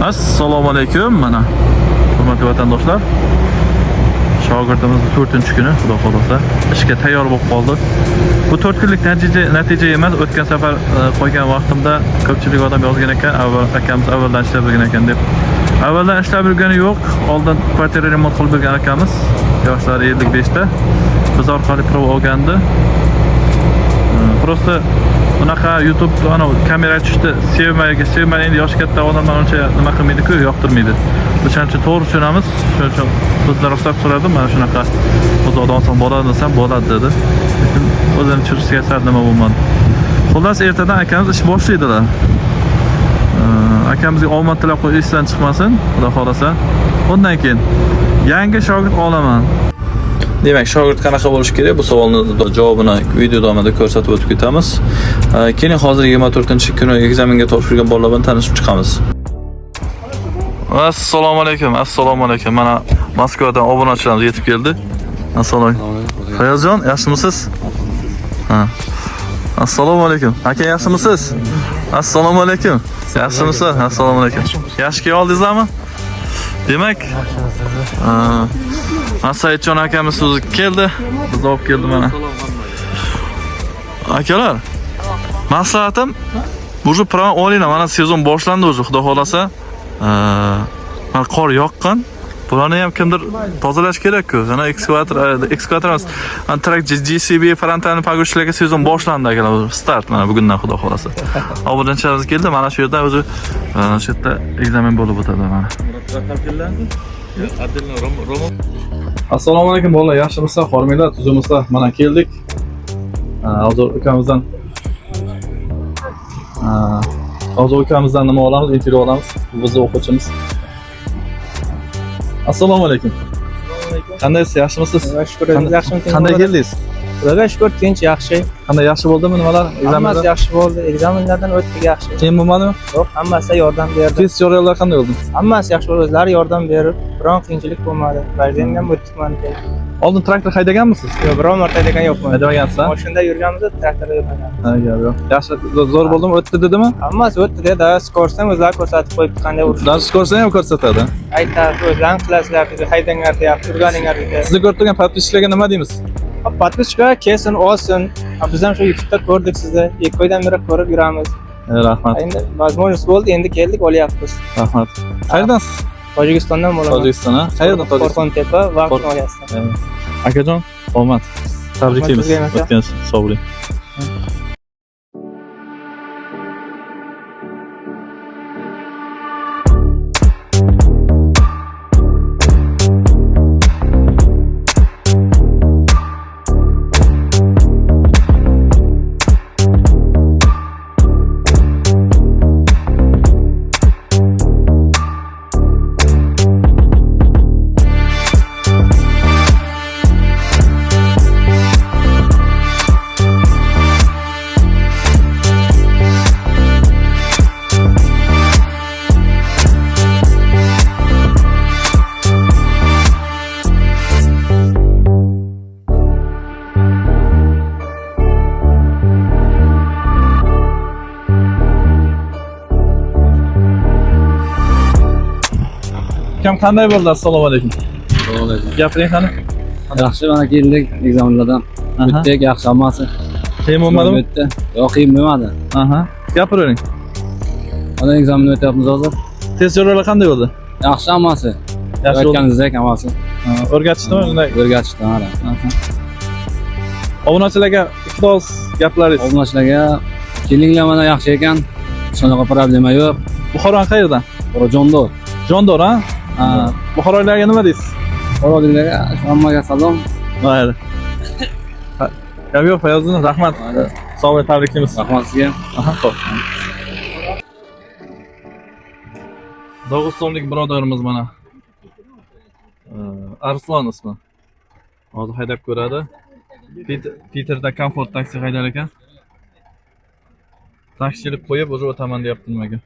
Assalomu alaykum. Mana hurmatli vatandoshlar. Shogirdimiz 4-kuni, xudo xolasa, ishga tayyor bo'lib qoldi. Bu 4 kunlik natija emas. O'tgan safar qo'ygan vaqtimda ko'pchilik odam yozgan ekan, akamiz avvaldan ishlab yurgan ekan deb. Avvaldan ishlab yurgani yo'q. Oldin kvartira remont qilib bergan akamiz, yoshlari 55 da. Biz orqali prov olgandi. Prosta bunaqa YouTube ana kamera tushdi, sevmaydi, endi yoshi katta odamlar uncha nima qilmaydi-ku, yoqtirmaydi. O'shancha to'g'ri tushunamiz. Shuning uchun bizdan ruxsat so'radim. Mana shunaqa ozod olsam bo'ladi desam, bo'ladi dedi. Lekin o'zini tushirishga sal nima bo'lmadi. Xullas ertadan akamiz ish boshlaydilar. Akamizga omad tilab qo'yish esdan chiqmasin, xudo xolasa. Undan keyin yangi shogird olaman. Demak, shogird qanaqa bo'lishi kerak? Bu savolning javobini video davomida ko'rsatib o'tib ketamiz. Keyin hozir 24-kuni ekzaminga topshirgan bolalar bilan tanishib chiqamiz. Assalomu alaykum. Assalomu alaykum. Mana Moskvadan obunachilarimiz yetib keldi. Assalomu alaykum. Fayozjon, yaxshimisiz? Ha. Assalomu alaykum. Aka, yaxshimisiz? Assalomu alaykum. Yaxshimisiz? Assalomu alaykum. Yaxshi kelib oldingizmi? Demak, Saidjon akamiz o'zi keldi. Biz olib keldi mana. Akalar, maslahatim, bu plan olinglar. Mana sezon boshlandi o'zi, xudo xolasa. Mana qor yoqqan. Bularni ham kimdir tozalash kerak-ku. Ana ekskavator emas. Antrak JCB Farantani pag'ishlarga sezon boshlandi akalar. Start mana bugundan xudo xolasa. Obunachilarimiz keldi. Mana shu yerda o'zi shu yerda ekzamen bo'lib o'tadi mana. Assalomu alaykum bolalar, yaxshimisizlar? Hormanglar, tuzimizlar. Mana keldik. Hozir ukamizdan nima olamiz? Intervyu olamiz. Bizning o'quvchimiz. Assalomu alaykum. Qandaysiz? Yaxshimisiz? Shukr, yaxshimi? Qanday keldingiz? Xudoga shukr, tinch, yaxshi. Qanday yaxshi bo'ldimi nimalar? Hammasi yaxshi bo'ldi. Ekzaminlardan o'tdik yaxshi. Qiyin bo'lmadimi? Yo'q, hammasi yordam berdi. Test jarayonlar qanday bo'ldi? Hammasi yaxshi bo'ldi. O'zlari yordam berib, biron qiyinchilik bo'lmadi. Vaziyatdan o'tdik mana. Oldin traktor haydaganmisiz? Yo'q, biron marta haydagan yo'qman. Haydamagansiz? Mashina yurganimizda traktorda yo'qman. Ha, yo'q. Yaxshi, zo'r bo'ldimi? O'tdi dedimi? Hammasi o'tdi dedi. Skorsam o'zlari ko'rsatib qo'yibdi qanday urish. Darsi ko'rsang ham ko'rsatadi. Aytadi, o'zlaring qilasizlar dedi, haydangar deyapti, urganinglar dedi. Sizni ko'rib turgan podpischilarga nima deymiz? Podpiska kelsin, olsin. Biz ham shu YouTube'da ko'rdik sizni. 2 oydan beri ko'rib yuramiz. Rahmat. Endi возможность bo'ldi, endi keldik, olyapmiz. Rahmat. Qayerdansiz? Tojikistondan bo'laman. Tojikiston, ha? Qayerdan Tojikiston? Qo'rqontepa va Olyapsan. Akajon, omad. Tabriklaymiz. O'tgansiz, sog' bo'ling. Qanday bo'ldi? Assalomu alaykum. Assalomu alaykum. Gapiring qani? Yaxshi, mana keldik ekzaminlardan. O'tdik, yaxshi hammasi. Qiyin bo'lmadimi? O'tdi. Yo'q, qiyin bo'lmadi. Aha. Gapiring. Mana ekzaminni o'tyapmiz hozir. Test jarayonlari qanday bo'ldi? Yaxshi hammasi. Yaxshi bo'ldi. Aytganingizdek hammasi. O'rgatishdimi unday? O'rgatishdi mana. Obunachilarga iqtidor gaplaringiz. Obunachilarga kelinglar, mana yaxshi ekan. Shunaqa problema yo'q. Buxoro qayerdan? Jondor. Jondor, ha? Buxoroliklarga nima deysiz? Buxoroliklarga hammaga salom. Mayli. Gap yo'q, Fayoziddin, rahmat. Sog' bo'ling, tabriklaymiz. Rahmat sizga. Aha, xo'p. Dog'istonlik birodarimiz mana. Arslon ismi. Hozir haydab ko'radi. Peterda komfort taksi haydar ekan. Taksichilik qo'yib, o'zi o'taman deyapti nimaga?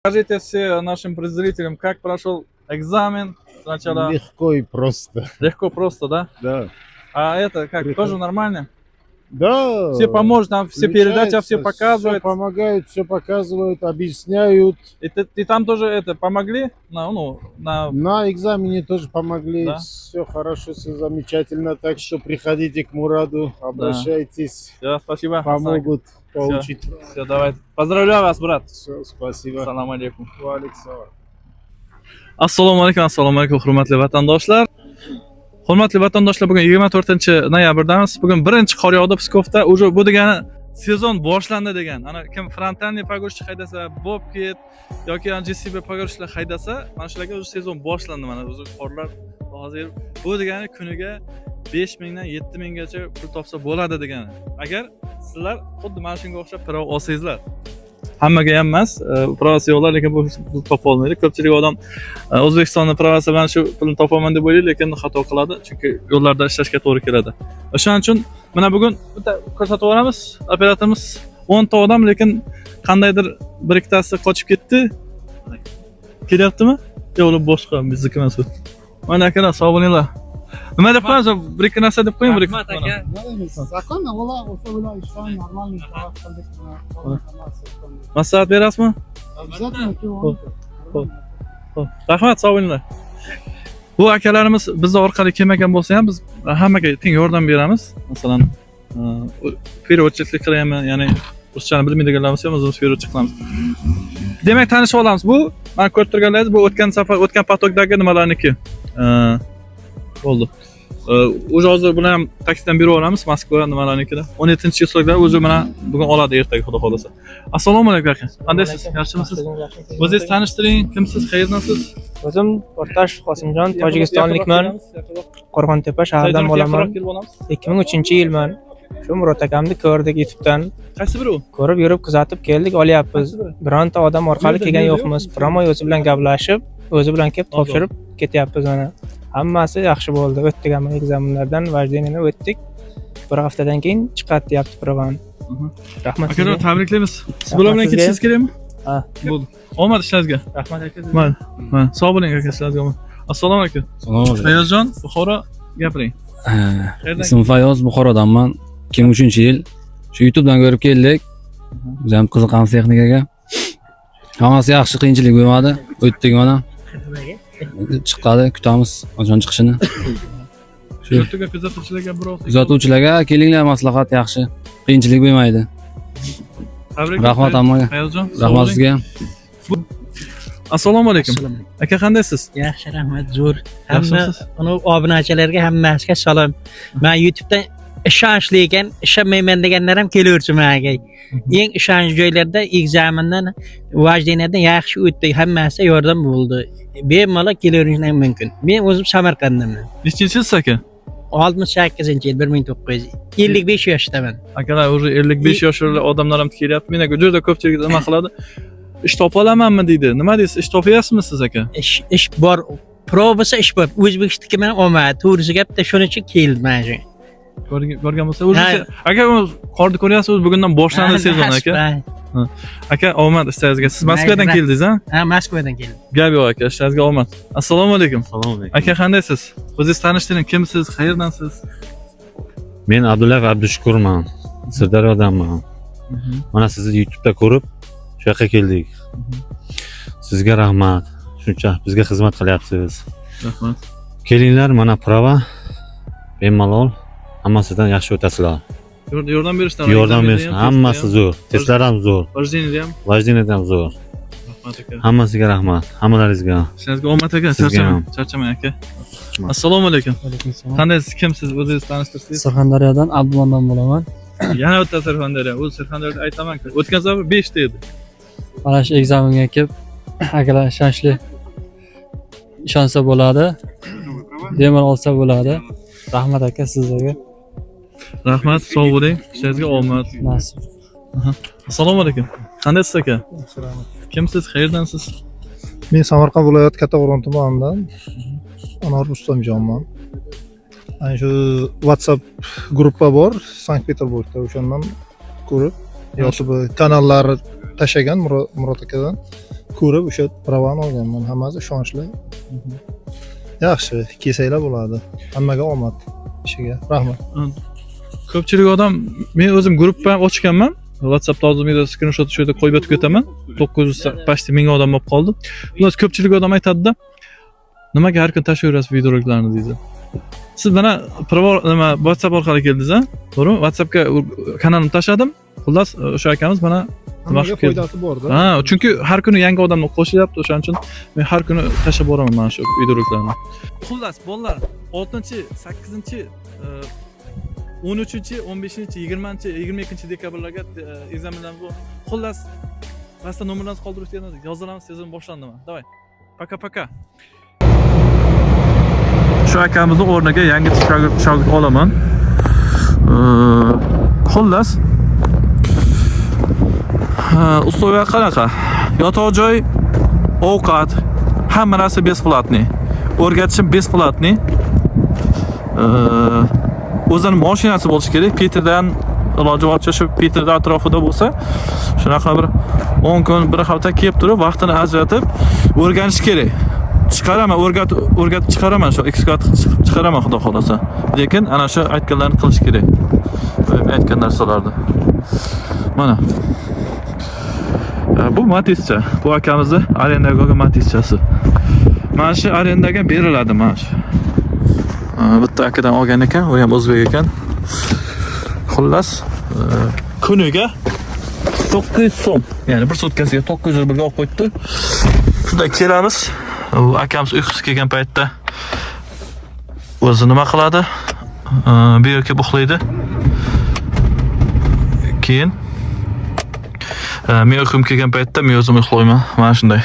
Скажите все нашим зрителям, как прошел экзамен сначала? Легко и просто. Легко, просто, да? Да. А это как, Прикольно. тоже нормально? Да. Все поможет, нам все передачи, все показывают. Все помогают, все показывают, объясняют. И ты там тоже это помогли? На На экзамене тоже помогли. Да. Все хорошо, все замечательно. Так что приходите к Мураду, обращайтесь. Все, спасибо. Помогут получить. Все, давай. Поздравляю вас, брат. Все, спасибо. Assalomu alaykum. Валиксалам. Assalomu alaykum, hurmatli vatandoshlar. Hurmatli vatandoshlar, bugun 24-noyabrdamiz. Bugun birinchi qor yog'di Pskovda. Уже bu degani sezon boshlandi degan. Ana kim frontalniy pogorshchi haydasa, Bobcat yoki GCB pogorshchilar haydasa, mana shularga уже sezon boshlandi. Mana o'zi qorlar hozir bu degani kuniga 5000 dan 7000 gacha pul topsa bo'ladi degani. Agar sizlar xuddi mana shunga o'xshab pravo olsangizlar, hammaga ham emas, pravasi yo'qlar, lekin bu pul topa olmaydi. Ko'pchilik odam O'zbekistonda pravasi bilan shu pulni topaman deb o'ylaydi, lekin xato qiladi, chunki yo'llarda ishlashga to'g'ri keladi. O'shaning uchun mana bugun bitta ko'rsatib yuboramiz. Operatorimiz 10 ta odam, lekin qandaydir bir ikkitasi qochib ketdi. Kelyaptimi? Yo'q, ular boshqa, bizniki emas bu. Mana akalar, sog' bo'linglar. Nima deb qo'yamiz? Bir ikki narsa deb qo'ying, bir ikki. Rahmat aka. Законно, вала, o'sha bilan ishdan нормальный to'g'ri qildik. Maslahat berasizmi? Обязательно Xo'p. Rahmat, sog' bo'linglar. Bu akalarimiz biz orqali kelmagan bo'lsa ham biz hammaga teng yordam beramiz. Masalan, переводчиклик qilyapman, ya'ni ruschani bilmaydiganlar bo'lsa ham o'zimiz переводчик qilamiz. Demak, tanishib olamiz. Bu men ko'rib turganlaringiz bu o'tgan potokdagi nimalarniki. Bo'ldi. Уже hozir buni ham taksidan berib olamiz, Moskva nimalarnikida. 17-chislogida o'zi mana bugun oladi, ertaga xudo xolasa. Assalomu alaykum aka. Qandaysiz? Yaxshimisiz? O'zingizni tanishtiring, kimsiz, qayerdansiz? O'zim Portash Qosimjon, Tojikistonlikman. Qo'rg'ontepa shahridan bo'laman. 2003-yilman. Shu Murod akamni ko'rdik YouTube'dan. Qaysi biri u? Ko'rib yurib kuzatib keldik, olyapmiz. Bironta odam orqali kelgan yo'qmiz. Promoy o'zi bilan gaplashib, o'zi bilan kelib topshirib ketyapmiz mana. Hammasi yaxshi bo'ldi. O'tdik hamma ekzaminlardan, vajdeniyani o'tdik. Bir haftadan keyin chiqadi deyapti provan. Rahmat. Akalar, tabriklaymiz. Siz bular bilan ketishingiz kerakmi? Ha. Bo'ldi. Omad ishlaringizga. Rahmat aka. Mayli. Sog' bo'ling aka, sizlarga omad. Assalomu alaykum. Assalomu alaykum. Fayozjon, Buxoro, gapiring. Ismim Fayoz, Buxorodanman. 2003-yil. Shu YouTubedan ko'rib keldik. Biz ham qiziqamiz texnikaga. Hammasi yaxshi, qiyinchilik bo'lmadi. O'tdik mana. Chiqadi, kutamiz qachon chiqishini. Shu Yurtga kuzatuvchilarga birov kuzatuvchilarga kelinglar, maslahat yaxshi. Qiyinchilik bo'lmaydi. Rahmat hammaga. Fayozjon. Rahmat sizga ham. Assalomu alaykum. Aka, qandaysiz? Yaxshi, rahmat, zo'r. Hamma Yaxshimisiz? uni obunachilarga hammasiga salom. Men YouTube'dan ishonchli ekan, ishonmayman deganlar ham kelaversin menga. Eng ishonchli joylarda ekzamindan, vajdeniyadan yaxshi o'tdi, hammasi yordam bo'ldi. Bemalol kelaverishlar mumkin. Men o'zim Samarqanddaman. Nechinchi yilsiz aka? 68-yil, 1955 yoshdaman. Akalar, уже 55 yoshli odamlar ham kelyapti. Meni juda ko'pchilik nima qiladi? Ish topa olamanmi deydi. Nima deysiz? Ish topyapsizmi siz aka? Ish bor. Probasi ish bor. O'zbekistonga men olmadi. To'g'risi gapda shuning uchun keldim men shu. Ko'rgan bo'lsa, o'zi aka, qorni ko'ryapsiz, bugundan boshlandi sezon aka. Aka, omad ishlaringizga. Siz Moskvadan keldingiz, ha? Ha, Moskvadan keldim. Gap yo'q aka, ishlaringizga omad. Assalomu alaykum. Assalomu alaykum. Aka, qandaysiz? O'zingiz tanishtiring, kimsiz, qayerdansiz? Men Abdullayev Abdushukurman. Sirdaryodanman. Mana sizni YouTube'da ko'rib, shu yoqqa keldik. Sizga rahmat. Shuncha bizga xizmat qilyapsiz. Rahmat. Kelinglar, mana prava bemalol hammasidan yaxshi o'tasizlar. Yordam berishdan. Yordam berish hammasi zo'r. Testlar ham zo'r. Vajdeniyada ham. Vajdeniyada ham zo'r. Rahmat aka. Hammasiga rahmat. Hammalaringizga. Ishlaringizga omad aka. Sizga ham. Charchamang aka. Assalomu alaykum. Qandaysiz? Kimsiz? O'zingizni tanishtirsangiz. Surxondaryodan Abdumondan bo'laman. Yana o'tda Surxondaryo. O'z Surxondaryoda aytaman-ku. O'tgan safar 5 ta edi. Mana shu ekzaminga kelib, akalar ishonchli ishonsa bo'ladi. Bemalol olsa bo'ladi. Rahmat aka sizlarga. Rahmat, sog' bo'ling. Ishlaringizga omad. Nasib. Assalomu alaykum. Qandaysiz aka? Kimsiz? Qayerdansiz? Men Samarqand viloyati Kattaqo'rg'on tumanidan Anor Rustamjonman. Ana shu WhatsApp gruppa bor Sankt-Peterburgda, o'shandan ko'rib yoki bu kanallari tashagan Murod akadan. ko'rib o'sha pravani olganman. Hammasi ishonchli. Yaxshi, kelsanglar bo'ladi. Hammaga omad ishiga. Rahmat. Ko'pchilik odam, men o'zim guruhni ochganman. WhatsAppda hozir screenshot shu yerda qo'yib o'tib ketaman. 900 почти 1000 odam bo'lib qoldi. Xullas ko'pchilik odam aytadi-da, nimaga har kun tashlayverasiz videoroliklarni deydi. Siz mana nima WhatsApp orqali keldingiz, a? To'g'rimi? WhatsAppga kanalimni tashladim. Xullas o'sha akamiz mana nima qilib keldi. Foydasi bor-da. Ha, chunki har kuni yangi odamlar qo'shilyapti, o'shaning uchun men har kuni tashlab boraman mana shu videoroliklarni. Xullas, bolalar 6-chi, 8-chi 13-chi, 15-chi, 20-chi, 22-chi dekabrlarga ekzaminlarimiz bor. Xullas, pastda nomerlarni qoldirib o'tganmiz. Yozilamiz, sezon boshlandimi? Davay. Paka. Shu akamizni o'rniga yangi shogird olaman. Xullas, условия qanaqa? Yotoq joy, ovqat, hamma narsa besplatniy. O'rgatishim besplatniy. O'zining mashinasi bo'lishi kerak. Peterdan iloji boricha shu Peterda atrofida bo'lsa, shunaqa bir 10 kun, bir hafta kelib turib, vaqtini ajratib o'rganish kerak. Chiqaraman, o'rgatib chiqaraman, shu ekskurt chiqaraman xudo xolasa. Lekin ana shu aytganlarni qilish kerak. Aytgan narsalarni. Mana. Bu Matizcha. Bu akamizni arendaga olgan Matizchasi. Mana shu arendaga beriladi mana shu. Bitta akadan olgan ekan, u ham o'zbek ekan. Xullas, kuniga 900 so'm, ya'ni bir sutkasiga 900 rublga olib qo'yibdi. Shunda kelamiz. U akamiz uyqusi kelgan paytda o'zi nima qiladi? Bu yerga uxlaydi. Keyin men uyqum kelgan paytda men o'zim uxlayman. Mana shunday.